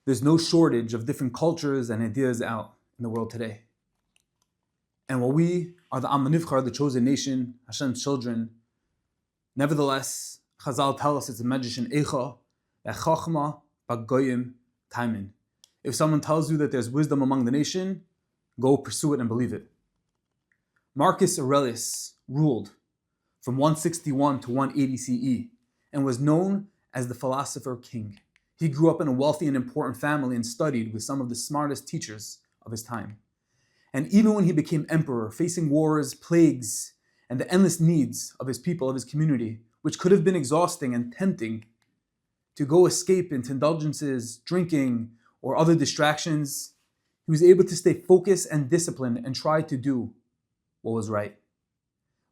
There's no shortage of different cultures and ideas out in the world today. And while we are the Am Nivchar, the chosen nation, Hashem's children, nevertheless, Chazal tell us it's a medrash in Eicha, that Chachma Bagoyim Taimin. If someone tells you that there's wisdom among the nation, go pursue it and believe it. Marcus Aurelius ruled from 161 to 180 CE and was known as the philosopher king. He grew up in a wealthy and important family and studied with some of the smartest teachers of his time. And even when he became emperor, facing wars, plagues, and the endless needs of his people, of his community, which could have been exhausting and tempting to go escape into indulgences, drinking, or other distractions, he was able to stay focused and disciplined and try to do what was right.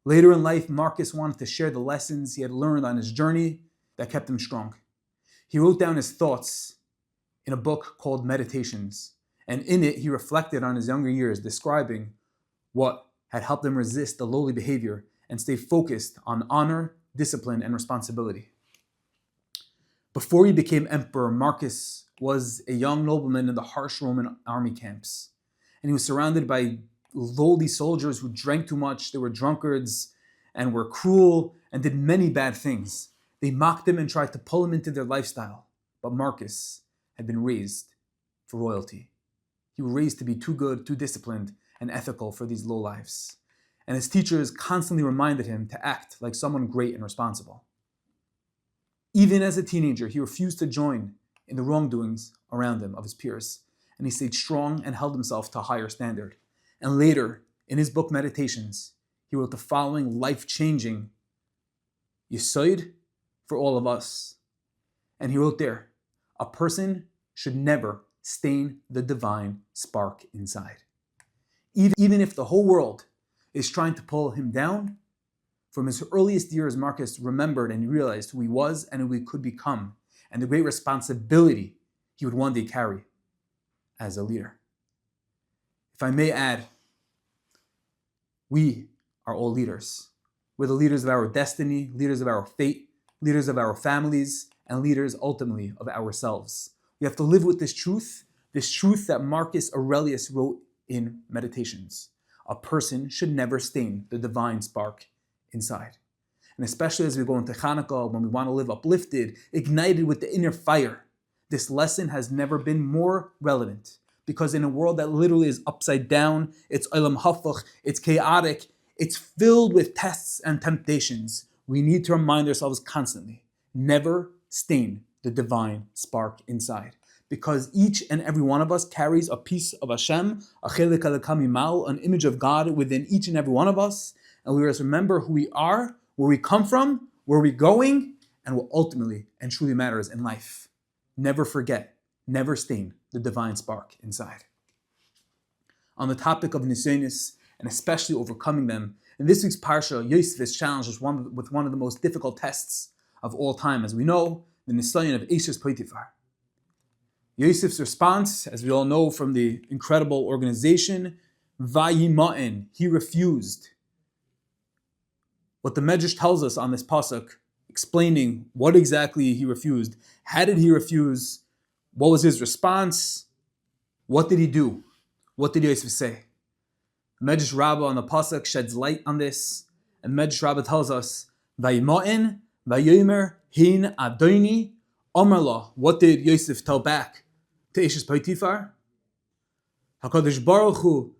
Later in life, Marcus wanted to share the lessons he had learned on his journey that kept him strong. He wrote down his thoughts in a book called Meditations, and in it he reflected on his younger years, describing what had helped him resist the lowly behavior and stay focused on honor, discipline, and responsibility. Before he became emperor, Marcus was a young nobleman in the harsh Roman army camps, and he was surrounded by lowly soldiers who drank too much. They were drunkards and were cruel and did many bad things. They mocked him and tried to pull him into their lifestyle. But Marcus had been raised for royalty. He was raised to be too good, too disciplined, and ethical for these low lives. And his teachers constantly reminded him to act like someone great and responsible. Even as a teenager, he refused to join in the wrongdoings around him of his peers, and he stayed strong and held himself to a higher standard. And later, in his book Meditations, he wrote the following life-changing Yesod for all of us. And he wrote there, a person should never stain the divine spark inside. Even if the whole world is trying to pull him down, from his earliest years, Marcus remembered and realized who he was and who he could become, and the great responsibility he would one day carry as a leader. If I may add, we are all leaders. We're the leaders of our destiny, leaders of our fate, leaders of our families, and leaders ultimately of ourselves. We have to live with this truth that Marcus Aurelius wrote in Meditations. A person should never stain the divine spark inside. And especially as we go into Hanukkah, when we want to live uplifted, ignited with the inner fire, this lesson has never been more relevant. Because in a world that literally is upside down, it's olam hafach, it's chaotic, it's filled with tests and temptations, we need to remind ourselves constantly, never stain the divine spark inside. Because each and every one of us carries a piece of Hashem, a chelik alakami mal, an image of God within each and every one of us, and we must remember who we are, where we come from, where we're going, and what ultimately and truly matters in life. Never forget, never stain the divine spark inside. On the topic of nisyonos, and especially overcoming them, in this week's Parsha, Vayeishev is challenged with one of the most difficult tests of all time. As we know, the nisyon of Eshes Potiphar. Yosef's response, as we all know from the incredible organization, Vayima'in, he refused. What the Medrash tells us on this pasuk, explaining what exactly he refused. How did he refuse? What was his response? What did he do? What did Yosef say? Medrash Rabbah on the pasuk sheds light on this, and Medrash Rabbah tells us, Vayima'in, Vayomer, Hin Adoni, Omerla. What did Yosef tell back to Eshes Potiphar? HaKadosh Baruch Hu,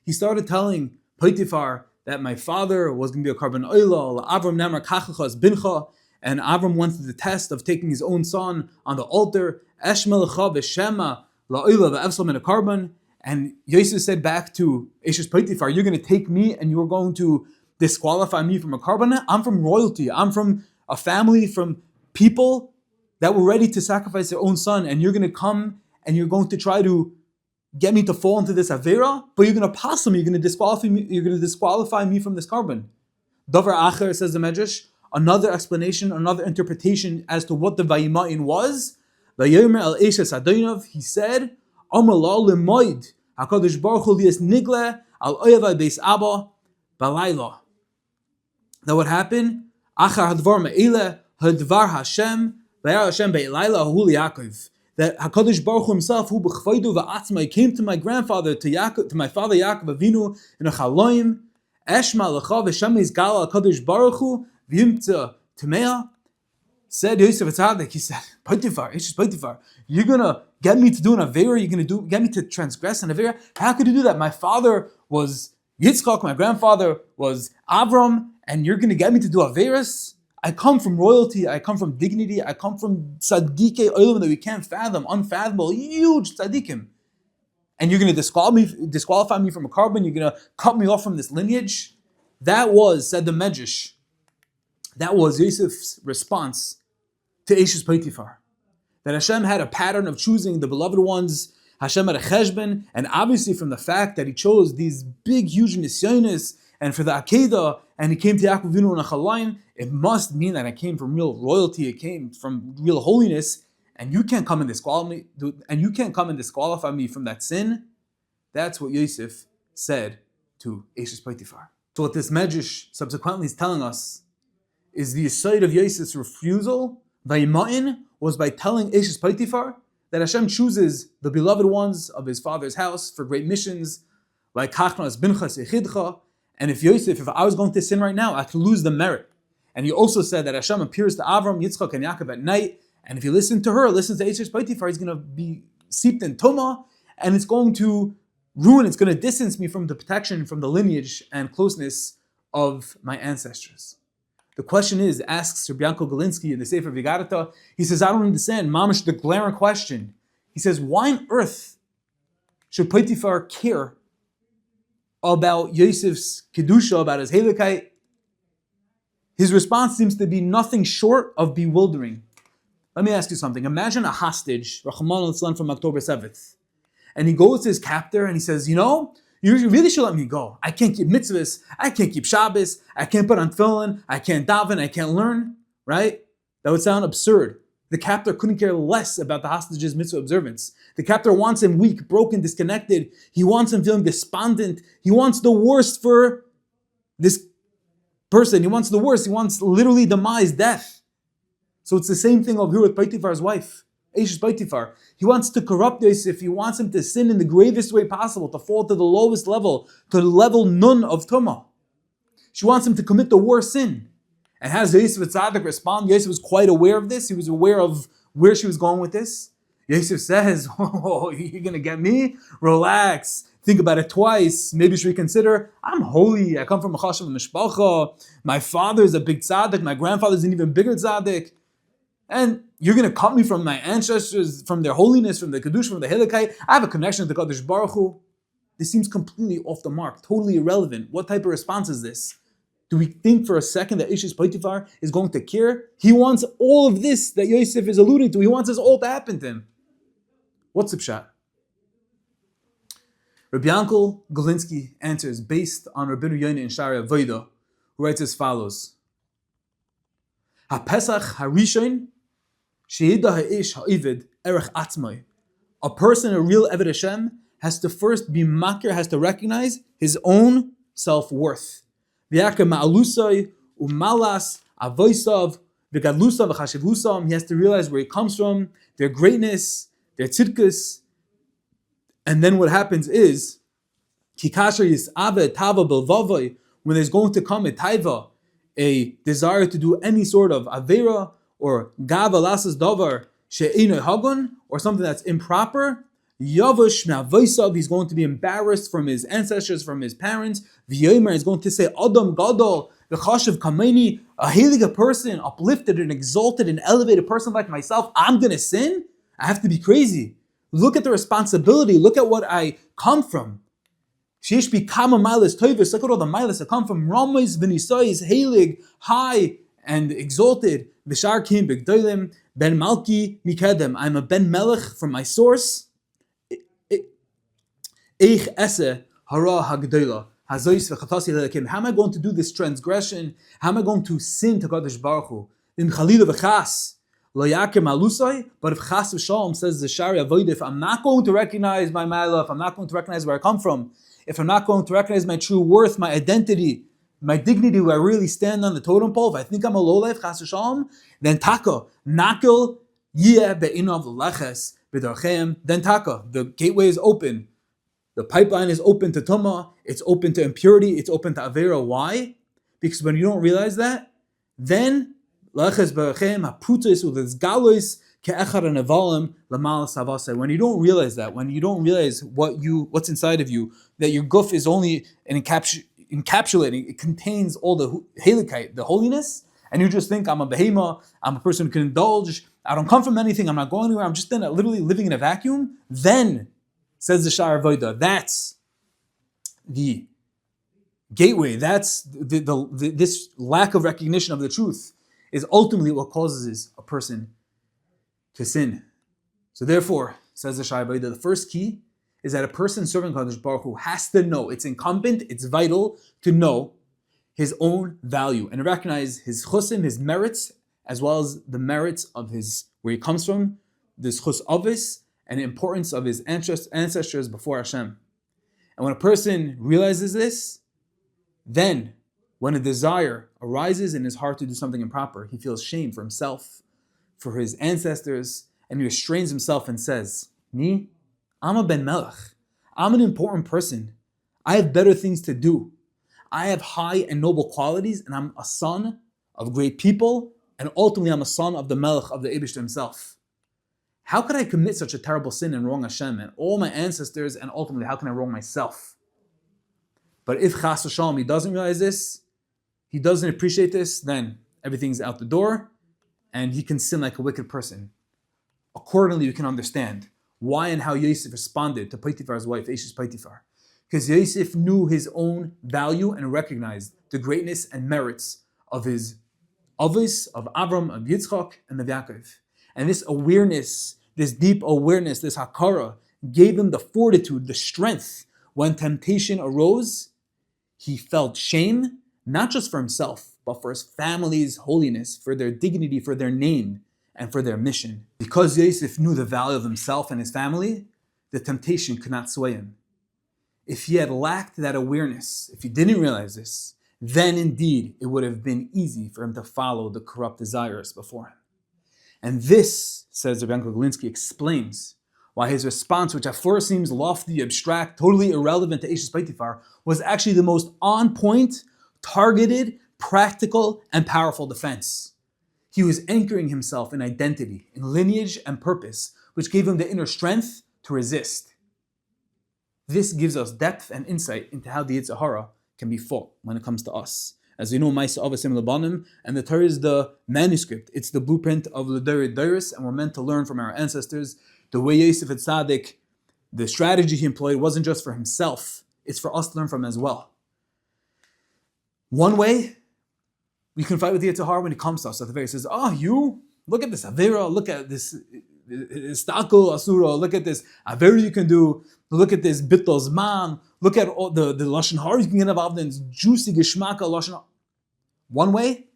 he started telling Potiphar that my father was going to be a carbon oila, Avram Namar Kachachas Bincha, and Avram went through the test of taking his own son on the altar, Eshmelecha v'shema la'oila v'evsal min a carbon, and Yosef said back to Eshes Potiphar, you're going to take me and you're going to disqualify me from a carbon? I'm from royalty, I'm from a family, from people that were ready to sacrifice their own son, and you're going to come and you're going to try to get me to fall into this avera, but you're going to pass me, you're going to disqualify me from this carbon. Davar Acher, says the Medrash, another explanation, another interpretation as to what the Vayima'in was. Vayomer el Eshes Adonov, he said, Amar la lemoid, HaKadosh Baruch Hu lias nigle al oyavai beis Abba balayla. That would happen, Achar hadvar me'ele hadvar Hashem That HaKadosh Baruch Hu himself, who b'chvaydu v'atzmai, came to my grandfather, to my father Yaakov Avinu, in a chaloim, Eshma lecha v'shem yizgal HaKadosh Baruch Hu, v'yimtza Timea, said Yosef Atzadik, he said, Potiphar, it's just Potiphar, you're going to get me to do an Avera, you're going to get me to transgress an Avera? How could you do that? My father was Yitzchak, my grandfather was Avram, and you're going to get me to do Averas? I come from royalty, I come from dignity, I come from tzadikei olam that we can't fathom, unfathomable, huge tzadikim. And you're going to disqualify me from a carbon, you're going to cut me off from this lineage? That was, said the Medrash, that was Yosef's response to Eshes Potiphar. That Hashem had a pattern of choosing the beloved ones, Hashem had a cheshbon, and obviously from the fact that he chose these big, huge nisyonis, and for the Akedah, and he came to Yaakov Avinu and Achalayim, it must mean that it came from real royalty, it came from real holiness, and you can't come and disqualify me from that sin. That's what Yosef said to Eshes Potiphar. So what this Medrash subsequently is telling us is the aside of Yosef's refusal, Vayimayin, was by telling Eshes Potiphar that Hashem chooses the beloved ones of his father's house for great missions, like Kachnas Binchas Echidcha. And if I was going to sin right now, I could lose the merit. And he also said that Hashem appears to Avram, Yitzchak, and Yaakov at night. And if you listen to Eshes Potiphar, he's going to be seeped in Toma, and it's going to ruin, it's going to distance me from the protection, from the lineage and closeness of my ancestors. The question is, asks Rabbi Yankel Galinsky in the Sefer Vigarata, he says, I don't understand, Mamish, the glaring question. He says, why on earth should Potiphar care about Yosef's Kedusha, about his Helikite? His response seems to be nothing short of bewildering. Let me ask you something. Imagine a hostage, Rahman al-Islam, from October 7th. And he goes to his captor and he says, you really should let me go. I can't keep mitzvahs. I can't keep Shabbos. I can't put on tefillin. I can't daven. I can't learn. Right? That would sound absurd. The captor couldn't care less about the hostage's mitzvah observance. The captor wants him weak, broken, disconnected. He wants him feeling despondent. He wants the worst for this person. He wants the worst. He wants literally demise, death. So it's the same thing over here with Potiphar's wife, Eshes Potiphar. He wants to corrupt Yosef. He wants him to sin in the gravest way possible, to fall to the lowest level, to the level none of Tumah. She wants him to commit the worst sin. And how does Yosef Tzaddik respond? Yosef was quite aware of this. He was aware of where she was going with this. Yosef says, oh, you're going to get me? Relax. Think about it twice. Maybe you should reconsider. I'm holy. I come from a chashav mishpacha. My father is a big tzaddik. My grandfather is an even bigger tzaddik. And you're going to cut me from my ancestors, from their holiness, from the Kedusha, from the Helikite. I have a connection to Kadosh Baruch Hu. This seems completely off the mark, totally irrelevant. What type of response is this? Do we think for a second that Eshes Potiphar is going to care? He wants all of this that Yosef is alluding to. He wants this all to happen to him. What's the pshat? Rabbi Yankel Galinsky answers based on Rabbeinu Yonah in Shari Avodah, who writes as follows: HaPesach HaRishon Sheida Ha'ish Ha'ived Erech Atzmai. A person, a real Eved Hashem, has to first be makir, has to recognize his own self-worth. V'yakar ma'alusai u'malas avoisav v'gadlusav v'chashivusam. He has to realize where he comes from, their greatness, their tzidkus. And then what happens is, kikasher yis'ave tava belvavai, when there's going to come a taiva, a desire to do any sort of avera, or gava lasas davar she'einoi hagon, or something that's improper, Yavash me'avoisav, he's going to be embarrassed from his ancestors, from his parents. V'yomer is going to say, Adam gadol v'chashav kameini, a heilige person, uplifted and exalted and elevated person like myself, I'm going to sin? I have to be crazy. Look at the responsibility. Look at what I come from. Sheesh bi kama milas toivus. Look at all the milas that come from. Ramais v'nisais, heilig, high and exalted. V'shar kim b'gdolim, ben malki mikedem. I'm a ben melech from my source. Eich ese hara hagdoila. How am I going to do this transgression? How am I going to sin to Kadosh Baruch Hu? In Chalila v'chas. But if Chas v'shalom, says the Shari Avodah, if I'm not going to recognize my ma'ala, if I'm not going to recognize where I come from, if I'm not going to recognize my true worth, my identity, my dignity, where I really stand on the totem pole, if I think I'm a lowlife, Chas v'shalom, then taka, nakel Then taka, the gateway is open. The pipeline is open to tuma, it's open to impurity, it's open to avera. Why? Because when you don't realize that, then when you don't realize that, when you don't realize what's inside of you, that your guf is only an encapsulating, it contains all the helikite, the holiness, and you just think I'm a behema, I'm a person who can indulge, I don't come from anything, I'm not going anywhere, I'm just literally living in a vacuum, then, says the Sha'ar Voida, that's the gateway, that's this lack of recognition of the truth is ultimately what causes a person to sin. So therefore, says the Sha'ar Voida, the first key is that a person serving Kadosh Baruch Hu has to know, it's incumbent, it's vital to know his own value and to recognize his chusim, his merits, as well as the merits of where he comes from, this chus avis, and the importance of his ancestors before Hashem. And when a person realizes this, then when a desire arises in his heart to do something improper, he feels shame for himself, for his ancestors, and he restrains himself and says, Me, I'm a ben melech. I'm an important person. I have better things to do. I have high and noble qualities, and I'm a son of great people, and ultimately I'm a son of the melech, of the Eibishter himself. How could I commit such a terrible sin and wrong Hashem and all my ancestors, and ultimately how can I wrong myself? But if chas v'shalom he doesn't realize this, he doesn't appreciate this, then everything's out the door, and he can sin like a wicked person. Accordingly, you can understand why and how Yosef responded to Potiphar's wife, Eshes Potiphar. Because Yosef knew his own value and recognized the greatness and merits of his Avos, of Avram, of Yitzchak, and of Yaakov. And this awareness, this deep awareness, this hakara, gave him the fortitude, the strength. When temptation arose, he felt shame, not just for himself, but for his family's holiness, for their dignity, for their name, and for their mission. Because Yosef knew the value of himself and his family, the temptation could not sway him. If he had lacked that awareness, if he didn't realize this, then indeed it would have been easy for him to follow the corrupt desires before him. And this, says Rabbi Yankel Galinsky, explains why his response, which at first seems lofty, abstract, totally irrelevant to Eshes Potiphar, was actually the most on-point, targeted, practical, and powerful defense. He was anchoring himself in identity, in lineage and purpose, which gave him the inner strength to resist. This gives us depth and insight into how the Yetzer Hara can be fought when it comes to us. As we know, Ma'aseh Avasim Lebanim, and the Torah is the manuscript. It's the blueprint of L'Dorei Doros, and we're meant to learn from our ancestors. The way Yosef Tzaddik, the strategy he employed wasn't just for himself, it's for us to learn from as well. One way we can fight with the Yetzer Hara when it comes to us. At the very, he says, you, look at this Avera, look at this Istakul Asura, look at this Avera you can do, look at this Bittul Zman, look at all the Lashon Hara you can get involved in, juicy Geshmaka Lashon Hara. One way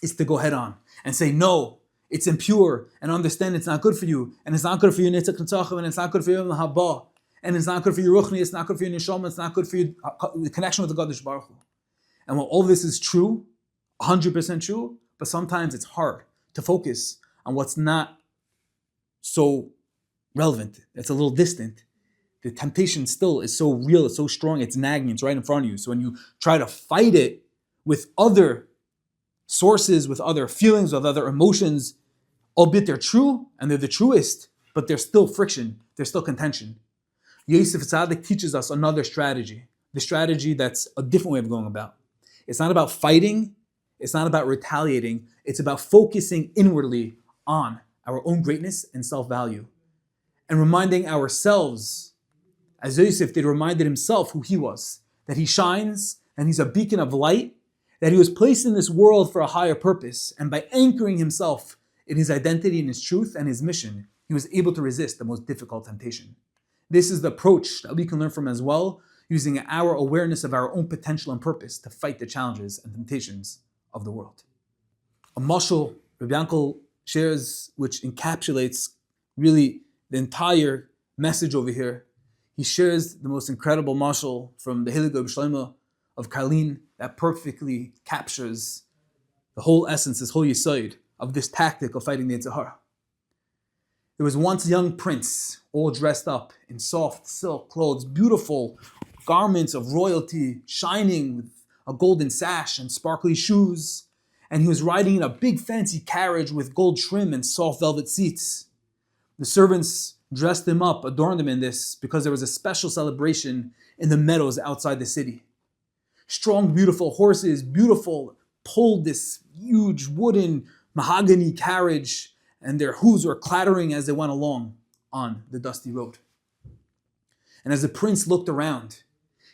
is to go head on and say, no, it's impure, and understand it's not good for you, and it's not good for your Nitzach Nitzachim, and it's not good for your Haba, and it's not good for your Ruchni, it's not good for your Neshama, it's not good for your the connection with the Kadosh Baruch Hu. And while all this is true, 100% true, but sometimes it's hard to focus on what's not so relevant, it's a little distant. The temptation still is so real, it's so strong, it's nagging, it's right in front of you. So when you try to fight it with other sources, with other feelings, with other emotions, albeit they're true and they're the truest, but there's still friction, there's still contention. Yosef Tzaddik teaches us another strategy, the strategy that's a different way of going about. It's not about fighting, it's not about retaliating, it's about focusing inwardly on our own greatness and self-value, and reminding ourselves, as Yosef did, reminded himself who he was, that he shines and he's a beacon of light, that he was placed in this world for a higher purpose, and by anchoring himself in his identity and his truth and his mission, he was able to resist the most difficult temptation. This is the approach that we can learn from as well, using our awareness of our own potential and purpose to fight the challenges and temptations of the world. A mashal Rabbi Yankel shares, which encapsulates really the entire message over here. He shares the most incredible mashal from the Hilig of Shlomo of Karlin that perfectly captures the whole essence, this whole yesod of this tactic of fighting the Yetzer Hara. There was once a young prince, all dressed up in soft silk clothes, beautiful garments of royalty, shining with a golden sash and sparkly shoes. And he was riding in a big fancy carriage with gold trim and soft velvet seats. The servants dressed him up, adorned him in this, because there was a special celebration in the meadows outside the city. Strong, beautiful horses, pulled this huge wooden mahogany carriage, and their hooves were clattering as they went along on the dusty road. And as the prince looked around,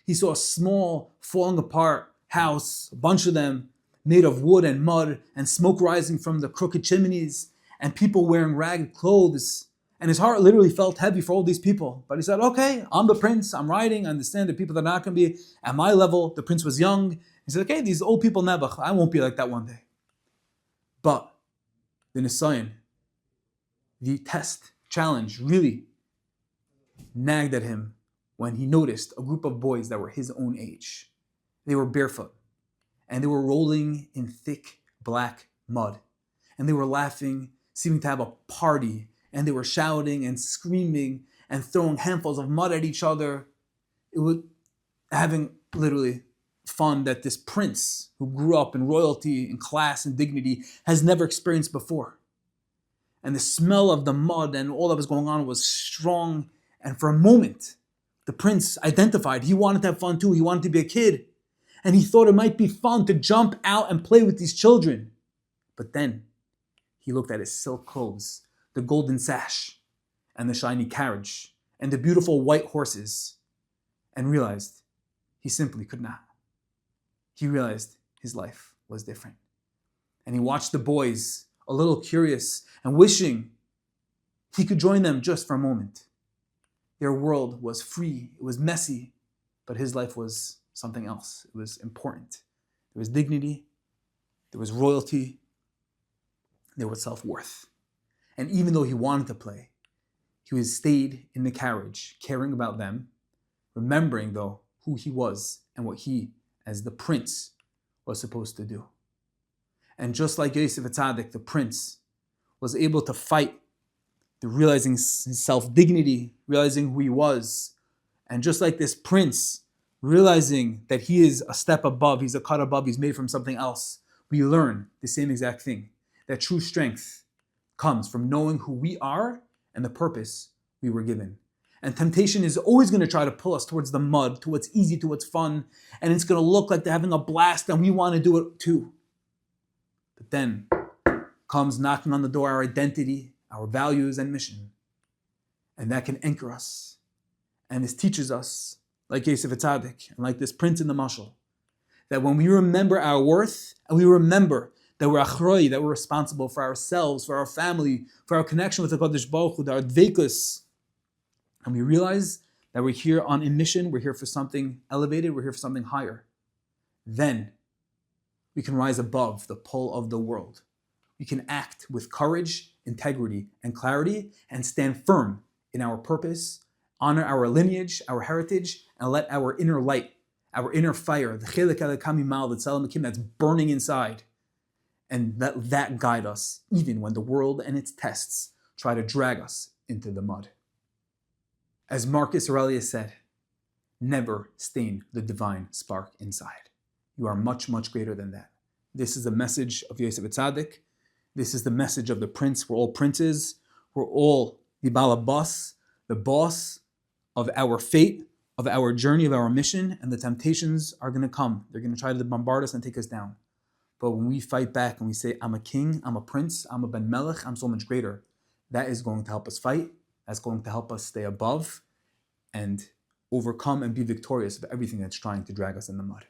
he saw a small, falling apart house, a bunch of them made of wood and mud, and smoke rising from the crooked chimneys, and people wearing ragged clothes. And his heart literally felt heavy for all these people. But he said, okay, I'm the prince, I'm riding, I understand that people that are not going to be at my level. The prince was young. He said, okay, these old people never, I won't be like that one day. But the Nisayan, the test, challenge, really nagged at him when he noticed a group of boys that were his own age. They were barefoot, and they were rolling in thick black mud. And they were laughing, seeming to have a party, and they were shouting and screaming and throwing handfuls of mud at each other. It was having literally fun that this prince who grew up in royalty and class and dignity has never experienced before. And the smell of the mud and all that was going on was strong. And for a moment, the prince identified. He wanted to have fun too. He wanted to be a kid. And he thought it might be fun to jump out and play with these children. But then he looked at his silk clothes, the golden sash, and the shiny carriage, and the beautiful white horses, and realized he simply could not. He realized his life was different. And he watched the boys, a little curious and wishing he could join them just for a moment. Their world was free, it was messy, but his life was something else. It was important. There was dignity, there was royalty, there was self-worth. And even though he wanted to play, he stayed in the carriage, caring about them, remembering though who he was and what he, as the prince, was supposed to do. And just like Vayeishev Tzaddik, the prince, was able to fight through realizing his self-dignity, realizing who he was. And just like this prince, realizing that he is a step above, he's a cut above, he's made from something else, we learn the same exact thing, that true strength comes from knowing who we are and the purpose we were given. And temptation is always going to try to pull us towards the mud, to what's easy, to what's fun, and it's going to look like they're having a blast and we want to do it too. But then comes knocking on the door our identity, our values and mission. And that can anchor us. And this teaches us, like Vayeishev Tzaddik, and like this prince in the mashal, that when we remember our worth, and we remember that we're achroi, that we're responsible for ourselves, for our family, for our connection with the Kadosh Baruch Hu, our dveikus, and we realize that we're here on a mission, we're here for something elevated, we're here for something higher, then we can rise above the pull of the world. We can act with courage, integrity, and clarity, and stand firm in our purpose, honor our lineage, our heritage, and let our inner light, our inner fire, the chelek alekamimal, the tzelem akim that's burning inside, and let that guide us, even when the world and its tests try to drag us into the mud. As Marcus Aurelius said, never stain the divine spark inside. You are much, much greater than that. This is the message of Vayeishev Tzaddik. This is the message of the prince. We're all princes. We're all the balabas, the boss of our fate, of our journey, of our mission, and the temptations are going to come. They're going to try to bombard us and take us down. But when we fight back and we say, I'm a king, I'm a prince, I'm a ben melech, I'm so much greater, that is going to help us fight. That's going to help us stay above and overcome and be victorious of everything that's trying to drag us in the mud.